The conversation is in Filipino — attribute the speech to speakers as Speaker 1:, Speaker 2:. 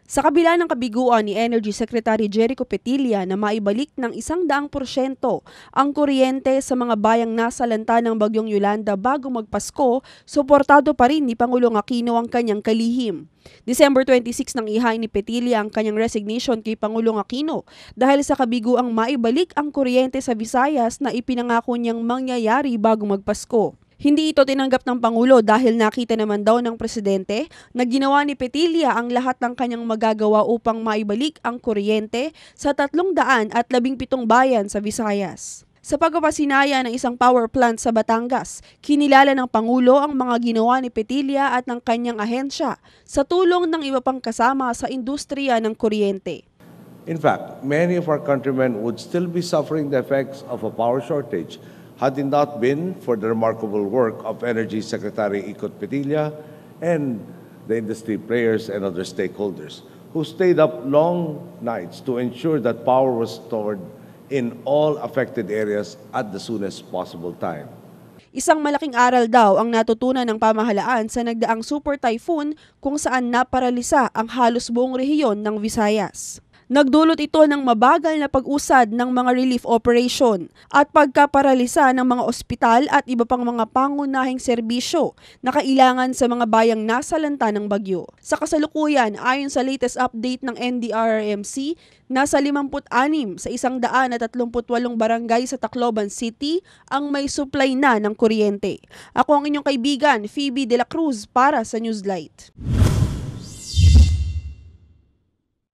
Speaker 1: Sa kabila ng kabiguan ni Energy Secretary Jericho Petilla na maibalik ng 100% ang kuryente sa mga bayang nasalanta ng Bagyong Yolanda bago magpasko, suportado pa rin ni Pangulong Aquino ang kanyang kalihim. December 26 nang ihain ni Petilla ang kanyang resignation kay Pangulong Aquino dahil sa kabiguang maibalik ang kuryente sa Visayas na ipinangako niyang mangyayari bago magpasko. Hindi ito tinanggap ng Pangulo dahil nakita naman daw ng Presidente na ginawa ni Petilla ang lahat ng kanyang magagawa upang maibalik ang kuryente sa 317 bayan sa Visayas. Sa pagpapasinaya ng isang power plant sa Batangas, kinilala ng Pangulo ang mga ginawa ni Petilla at ng kanyang ahensya sa tulong ng iba pang kasama sa industriya ng kuryente.
Speaker 2: In fact, many of our countrymen would still be suffering the effects of a power shortage had it not been for the remarkable work of Energy Secretary Ikot Petilla and the industry players and other stakeholders who stayed up long nights to ensure that power was stored in all affected areas at the soonest possible time.
Speaker 1: Isang malaking aral daw ang natutunan ng pamahalaan sa nagdaang super typhoon kung saan naparalisa ang halos buong rehiyon ng Visayas. Nagdulot ito ng mabagal na pag-usad ng mga relief operation at pagkaparalisa ng mga ospital at iba pang mga pangunahing serbisyo na kailangan sa mga bayang nasalanta ng bagyo. Sa kasalukuyan, ayon sa latest update ng NDRRMC, nasa 56 sa 138 barangay sa Tacloban City ang may supply na ng kuryente. Ako ang inyong kaibigan, Phoebe De La Cruz para sa Newslight.